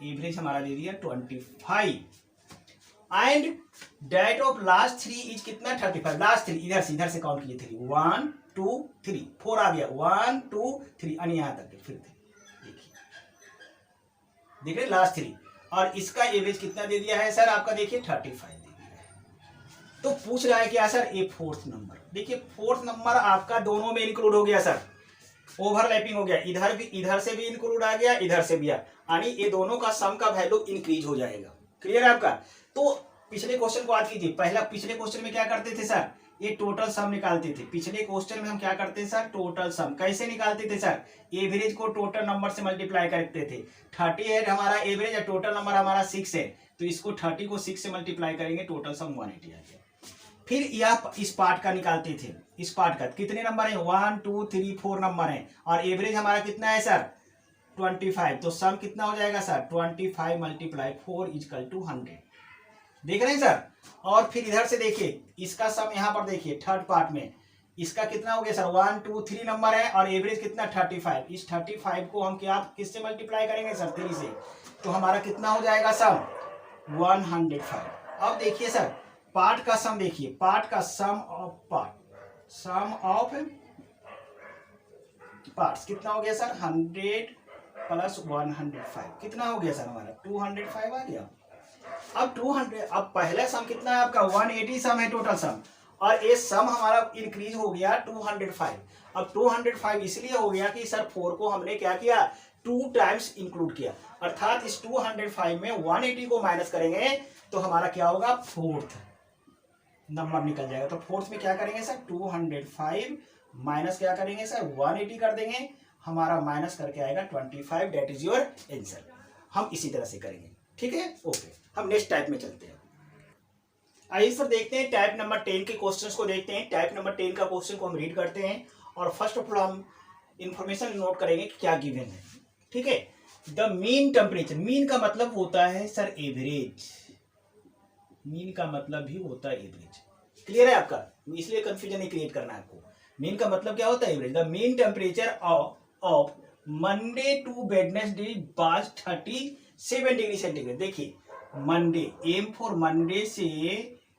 एवरेज हमारा दे दिया 25, and that of last 3 is कितना 35। लास्ट 3 इधर से काउंट किए 3, 1 2 3 4 आ गया, 1 2 3 यानी यहां तक फिर देखिए लास्ट 3, और इसका एवरेज कितना दे दिया है सर आपका, देखिए 35 दे दिया है। तो पूछ रहा है क्या सर, ये फोर्थ नंबर। देखिए फोर्थ नंबर आपका दोनों में इंक्लूड हो गया सर, ओवरलैपिंग हो गया, इधर से भी इंक्लूड आ गया, इधर से भी, यानी ये दोनों का सम का वैल्यू इंक्रीज हो जाएगा। क्लियर है आपका। तो पिछले क्वेश्चन को याद कीजिए, पिछले क्वेश्चन में क्या करते थे सर, ये टोटल सम निकालते थे। पिछले क्वेश्चन में हम क्या करते हैं सर, टोटल सम कैसे निकालते थे सर, एवरेज को टोटल नंबर से मल्टीप्लाई करते थे। 30 है हमारा एवरेज है, टोटल नंबर हमारा 6 है, तो इसको 30 को 6 से मल्टीप्लाई करेंगे, टोटल सम 180 आ गया। फिर यह इस पार्ट का निकालते थे, इस पार्ट का कितने नंबर है, 1 2 3 4 नंबर है, और एवरेज हमारा कितना है सर 25, तो सम कितना हो जाएगा सर 25 मल्टीप्लाई 4 इक्वल टू 100। देख रहे हैं सर। और फिर इधर से देखिए इसका सम यहाँ पर देखिए थर्ड पार्ट में इसका कितना हो गया सर, 1 2 3 नंबर है और एवरेज कितना 35। इस 35 को हम क्या किससे मल्टीप्लाई करेंगे सर, 3 से, तो हमारा कितना हो जाएगा सम 105। अब देखिए सर पार्ट का सम, देखिए पार्ट का सम ऑफ पार्ट्स कितना हो गया सर, 100 प्लस 105 कितना हो गया सर हमारा 205 आ गया। अब 200, अब पहला सम कितना है आपका 180 सम है टोटल सम, और ये सम हमारा इंक्रीज हो गया 205। अब 205 इसलिए हो गया कि सर 4 को हमने क्या किया 2 टाइम्स इंक्लूड किया, अर्थात इस 205 में 180 को माइनस करेंगे तो हमारा क्या होगा, फोर्थ नंबर निकल जाएगा। तो फोर्थ में क्या करेंगे सर 205 माइनस क्या करेंगे सर 180 कर देंगे, हमारा माइनस करके आएगा 25, डेट इज योर आंसर। हम इसी तरह से करेंगे, ठीक है, ओके। हम नेक्स्ट टाइप में चलते हैं। आइए सर देखते हैं टाइप नंबर 10 के क्वेश्चंस को देखते हैं। टाइप नंबर 10 का क्वेश्चन को हम रीड करते हैं और फर्स्ट ऑफ ऑल हम इंफॉर्मेशन नोट करेंगे कि क्या गिवन है, ठीक है। द मीन टेम्परेचर, मीन का मतलब होता है सर एवरेज, मीन का मतलब भी होता है एवरेज। क्लियर है आपका, इसलिए कंफ्यूजन नहीं क्रिएट करना है आपको। मीन का मतलब क्या होता है? Average. The mean temperature of Monday to Wednesday was 37 degree centigrade. देखिए मंडे, एम फॉर मंडे से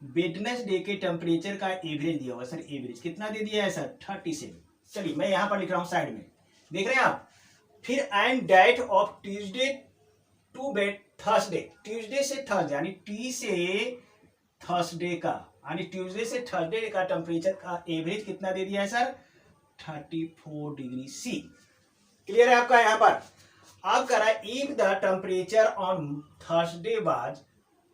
वेडनेसडे के टेम्परेचर का एवरेज दिया हुआ सर। एवरेज कितना दे दिया है सर? 37। चलिए मैं यहां पर लिख रहा हूं साइड में, देख रहे हैं आप। फिर and that of Tuesday to Thursday, Tuesday से थर्सडे यानी टी से थर्सडे का, यानी ट्यूसडे से थर्सडे का टेम्परेचर का एवरेज कितना दे दिया है सर? 34 degree C. क्लियर है आपका? यहां पर अब करा if the temperature on Thursday was,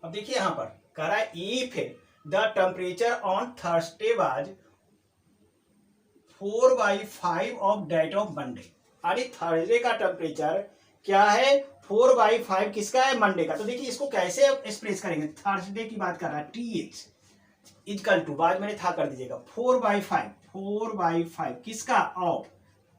अब देखिए यहां पर करा if the temperature on Thursday was 4/5 of that of Monday, यानी थर्सडे का टेम्परेचर क्या है? 4/5 किसका है? मंडे का। तो देखिए इसको कैसे एक्सप्रेस करेंगे? थर्सडे की बात कर रहा है, TH इक्वल टू, बाद मैंने था कर दीजिएगा, 4/5 किसका? Of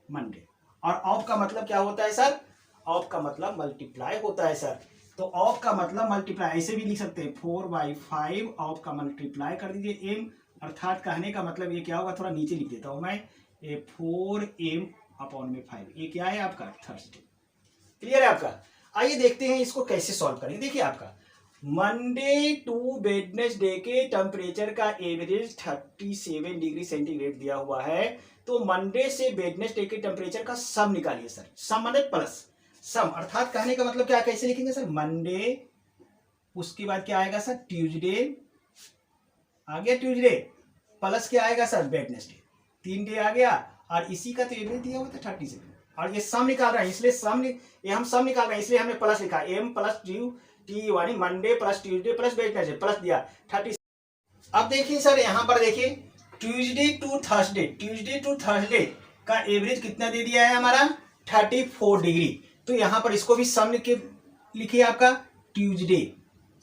Monday. और ऑफ का मतलब क्या होता है सर? ऑफ का मतलब मल्टीप्लाई होता है सर। तो ऑफ का मतलब मल्टीप्लाई, ऐसे भी लिख सकते हैं 4/5 ऑफ का मल्टीप्लाई कर दीजिए एम, अर्थात कहने का मतलब ये क्या होगा, थोड़ा नीचे लिख देता हूं मैं, ये 4m अपॉन में 5, ये क्या है आपका? थर्सडे। क्लियर है आपका? आइए देखते हैं इसको कैसे सॉल्व करेंगे। देखिए आपका मंडे टू वेडनेसडे के टेम्परेचर का एवरेज 37 डिग्री सेंटीग्रेड दिया हुआ है। तो मंडे से वेडनेसडे के टेम्परेचर का सम निकालिए सर। सम माने प्लस सम, अर्थात कहने का मतलब क्या, कैसे लिखेंगे सर? मंडे, उसके बाद क्या आएगा सर? ट्यूसडे, आ गया ट्यूसडे, प्लस क्या आएगा सर? वेडनेसडे, 3 डे आ गया। और इसी का तो एवरेज दिया हुआ था 37, और ये सम निकाल रहा है, इसलिए ये हम सम निकाल रहे हैं, इसलिए हमने प्लस लिखा, एम प्लस टी यानी Monday plus Tuesday plus Wednesday, plus दिया 30। अब देखिए सर यहाँ पर देखिए ट्यूसडे टू थर्सडे का एवरेज कितना दे दिया है हमारा? 34 डिग्री। तो यहाँ पर इसको भी सम लिखिए आपका, ट्यूसडे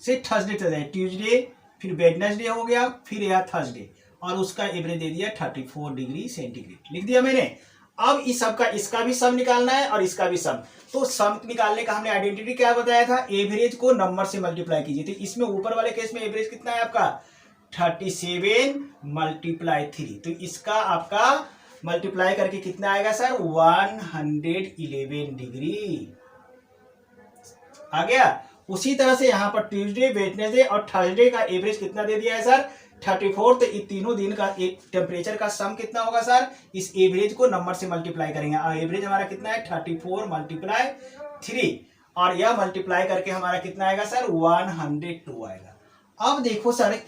से थर्सडे तक है, ट्यूसडे फिर वेडनेसडे हो गया, फिर यह थर्सडे, और उसका एवरेज दे दिया 34 डिग्री सेंटीग्रेड, लिख दिया मैंने। अब इस सब का, इसका भी सम निकालना है और इसका भी सम। तो सम निकालने का हमने आइडेंटिटी क्या बताया था? एवरेज को नंबर से मल्टीप्लाई कीजिए। तो इसमें ऊपर वाले केस में एवरेज कितना है आपका? 37 मल्टीप्लाई 3, तो इसका आपका मल्टीप्लाई करके कितना आएगा सर? 111 डिग्री आ गया। उसी तरह से यहाँ पर ट्यूसडे, वेडनेसडे और थर्सडे का एवरेज कितना दे दिया है सर? 34। तो इन तीनों दिन का टेम्परेचर का सम कितना होगा सर? इस एवरेज को नंबर से मल्टीप्लाई करेंगे, और एवरेज हमारा कितना है? 34 मल्टीप्लाई 3, और यह मल्टीप्लाई करके हमारा कितना आएगा सर? 102 आएगा। अब देखो सर,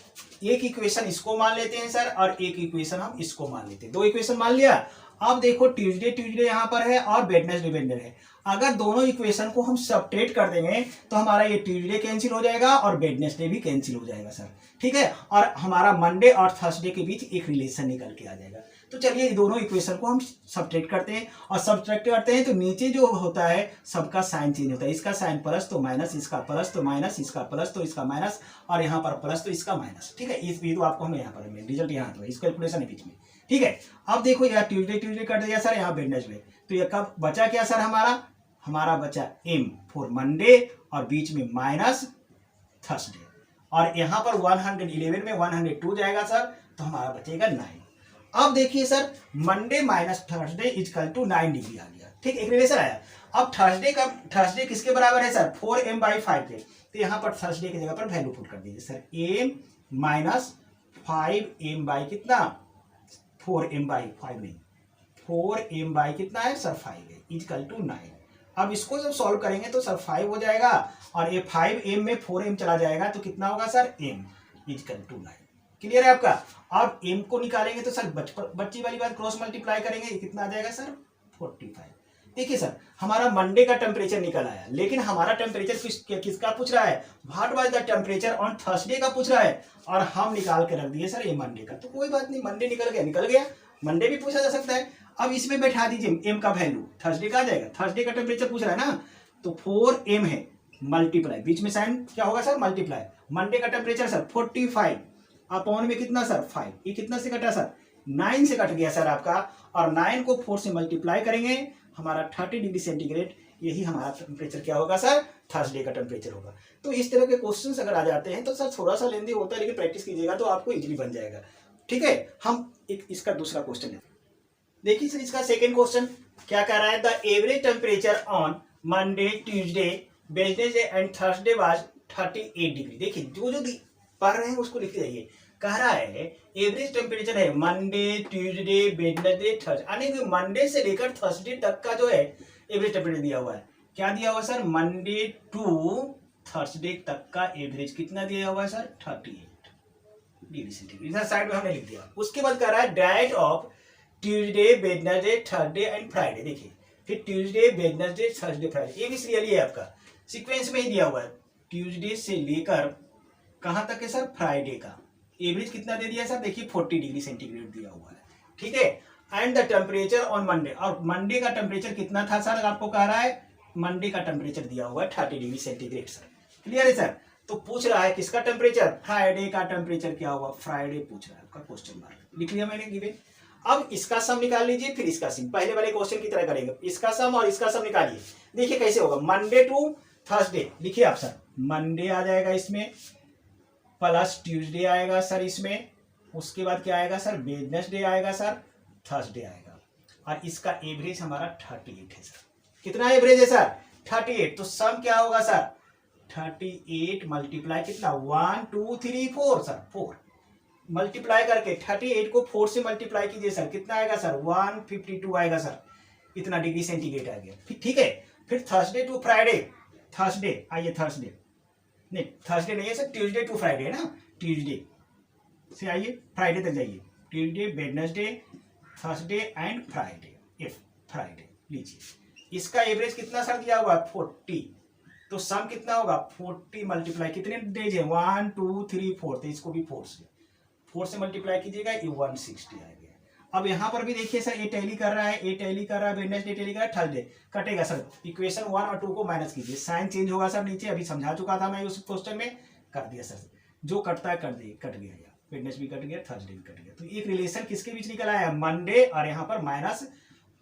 एक इक्वेशन इसको मान लेते हैं सर, और एक इक्वेशन हम इसको मान लेते हैं। 2 इक्वेशन मान लिया। अब देखो ट्यूसडे यहाँ पर है और वेडनेसडे है। अगर दोनों इक्वेशन को हम सब्ट्रैक्ट कर देंगे तो हमारा ये ट्यूसडे कैंसिल हो जाएगा और वेडनेसडे भी कैंसिल हो जाएगा सर, ठीक है। और हमारा मंडे और थर्सडे के बीच एक रिलेशन निकल के आ जाएगा। तो चलिए दोनों इक्वेशन को हम सब्ट्रैक्ट करते हैं, और सब्ट्रैक्ट करते हैं तो नीचे जो होता है सबका साइन चेंज होता है। इसका साइन प्लस तो माइनस, इसका प्लस तो माइनस, इसका प्लस तो इसका माइनस, और यहाँ पर प्लस तो इसका माइनस, ठीक है। इस भी तो आपको हम यहाँ पर रिजल्ट यहाँ तो इस कैलकुलेशन है बीच में, ठीक है। अब देखो यहाँ ट्यूसडे कट दिया सर, यहाँ वेडनेसडे, तो ये कब बचा क्या सर? हमारा बचा m फॉर मंडे और बीच में माइनस थर्सडे, और यहाँ पर 111 में 102 जाएगा सर, तो हमारा बचेगा 9। अब देखिए sir, Monday minus Thursday is equal to 9 degree आ गया, ठीक, एक रिलेशन आया। अब थर्सडे किसके बराबर है सर? 4m/5 के। तो यहाँ पर थर्सडे की जगह पर वैल्यू पुट कर दीजिए sir, m minus 5m by कितना? 4m/5 नहीं, 4m बाई कितना है सर? 5 है, इजकल टू 9। अब इसको जब सॉल्व करेंगे तो सर 5 हो जाएगा, और ये 5m में 4m चला जाएगा, तो कितना होगा sir? m equal to 9। Clear है आपका? अब m को निकालेंगे तो सर बच्ची वाली बात, क्रॉस मल्टीप्लाई करेंगे, ये कितना आ जाएगा सर? 45। देखिए सर, हमारा मंडे का टेम्परेचर निकल आया, लेकिन हमारा टेम्परेचर किसका पूछ रहा है? What was the temperature on Thursday का पूछ रहा है, और हम निकाल के रख दिए सर ये मंडे का। तो कोई बात नहीं, मंडे निकल गया, मंडे भी पूछा जा सकता है। अब इसमें बैठा दीजिए m का वैल्यू, थर्सडे का आ जाएगा, थर्सडे का टेम्परेचर पूछ रहा है ना, तो 4m है मल्टीप्लाई, बीच में साइन क्या होगा सर? मल्टीप्लाई। मंडे का टेम्परेचर सर 45 अपॉन में कितना सर? 5, ये कितना से कटा सर? 9 से कट गया सर आपका, और 9 को 4 से मल्टीप्लाई करेंगे, हमारा 30 डिग्री सेंटीग्रेड यही हमारा टेम्परेचर क्या होगा सर, थर्सडे का टेम्परेचर होगा। तो इस तरह के क्वेश्चंस अगर आ जाते हैं तो सर थोड़ा सा लेंदी होता है, लेकिन प्रैक्टिस कीजिएगा तो आपको इजीली बन जाएगा। ठीक है, हम एक इसका दूसरा क्वेश्चन लेते हैं। देखिए सर इसका सेकेंड क्वेश्चन क्या कह रहा है, the average temperature on Monday, Tuesday, Wednesday and Thursday was 38 degree. देखिए जो जो पढ़ रहे हैं उसको लिखते जाइए। कह रहा है एवरेज टेम्परेचर है मंडे, ट्यूसडे, वेडनेसडे, थर्सडे, यानी कि मंडे से लेकर थर्सडे तक का जो है एवरेज टेम्परेचर दिया हुआ है। क्या दिया हुआ है सर, मंडे टू थर्सडे तक का एवरेज कितना दिया हुआ है सर, 38 डिग्री सेंटीग्रेड। इधर साइड में हमने लिख दिया। उसके बाद कह रहा है diet of Tuesday, Wednesday, Thursday and Friday. देखिए फिर ट्यूसडे, वेडनेसडे, थर्सडे, फ्राइडे, ये भी सीरियली है आपका, सीक्वेंस में ही दिया हुआ है। ट्यूसडे से लेकर कहां तक है सर, फ्राइडे का एवरेज कितना दे दिया सर, देखिए 40 डिग्री सेंटीग्रेड दिया हुआ है। ठीक है, and the temperature on Monday, और मंडे का टेम्परेचर कितना था सर, आपको कह रहा है मंडे का टेम्परेचर दिया हुआ है 30 डिग्री सेंटीग्रेड सर। क्लियर है सर। तो पूछ रहा है किसका टेम्परेचर, फ्राइडे का टेम्परेचर क्या हुआ, फ्राइडे पूछ रहा है आपका, क्वेश्चन मार्क लिख लिया मैंने गिवन। अब इसका सम निकाल लीजिए, फिर इसका सम पहले वाले क्वेश्चन की तरह करेंगे, इसका सम और इसका सम निकालिए। देखिए कैसे होगा, मंडे टू थर्सडे, लिखिए आप सर, मंडे आ जाएगा इसमें, प्लस ट्यूसडे आएगा सर इसमें, उसके बाद क्या आएगा सर, वेडनेसडे आएगा सर, थर्सडे आएगा, और इसका एवरेज हमारा 38 है सर। कितना एवरेज है सर, 38। तो सम क्या होगा सर, 38 मल्टीप्लाई कितना, 1 2 3 4 सर, 4 मल्टीप्लाई करके 38 को 4 से मल्टीप्लाई कीजिए सर, कितना आएगा सर, 152 आएगा सर, इतना डिग्री सेंटीग्रेड आ गया। ठीक है, फिर थर्सडे टू फ्राइडे, थर्सडे आइए, थर्सडे नहीं, थर्सडे नहीं है सर, ट्यूसडे टू फ्राइडे है ना, ट्यूसडे से आइए फ्राइडे तक जाइए, Tuesday, Wednesday, Thursday and Friday, if Friday लीजिए। इसका एवरेज कितना सर दिया हुआ है, 40। तो सम कितना होगा, 40 मल्टीप्लाई, कितने डेज है, 1 2 3 4, तो इसको भी 4 से मल्टीप्लाई कीजिएगा, ये 160 आ गया। अब यहाँ पर भी देखिए सर, ये टैली कर रहा है, ये टैली कर रहा है, वेडनेसडे टैली कर रहा है, थर्सडे कटेगा सर, इक्वेशन 1 और 2 को माइनस कीजिए, साइन चेंज होगा सर नीचे, अभी समझा चुका था मैं उस क्वेश्चन में, कर दिया सर, जो कटता है कर दिए, कट गया, वेडनेसडे भी कट गया, थर्सडे भी कट गया। तो एक रिलेशन किसके बीच निकल आया, मंडे और यहाँ पर माइनस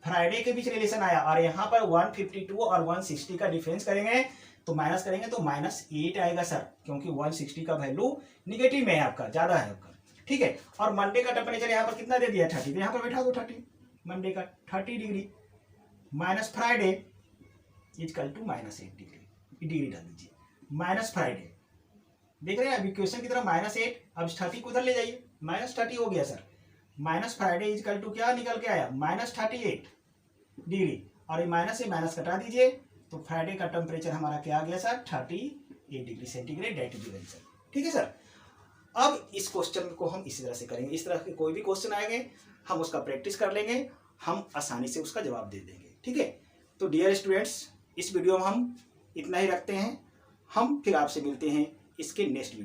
फ्राइडे के बीच रिलेशन आया, और यहाँ पर 152 और 160 का डिफरेंस करेंगे तो माइनस करेंगे तो -8 आएगा सर, क्योंकि 160 का वैल्यू निगेटिव में है आपका, ज्यादा है आपका। ठीक है, और मंडे का टेम्परेचर यहाँ पर कितना दे दिया, 30, तो यहाँ पर बैठा दो 30, मंडे का 30 degree, minus Friday equal to -8 degree डाल दीजिए, माइनस फ्राइडे, देख रहे हैं अब इक्वेशन की तरफ -8, अब 30 को उधर ले जाइए, -30 हो गया sir, minus Friday equal to क्या निकल के आया, -38 डिग्री, और ये माइनस से माइनस कटा दीजिए, तो फ्राइडे का टेम्परेचर हमारा क्या आ गया sir, 38 degree centigrade, that is the answer. ठीक है सर। अब इस क्वेश्चन को हम इसी तरह से करेंगे, इस तरह के कोई भी क्वेश्चन आएंगे हम उसका प्रैक्टिस कर लेंगे, हम आसानी से उसका जवाब दे देंगे। ठीक है, तो डियर स्टूडेंट्स, इस वीडियो में हम इतना ही रखते हैं, हम फिर आपसे मिलते हैं इसके नेक्स्ट वीडियो।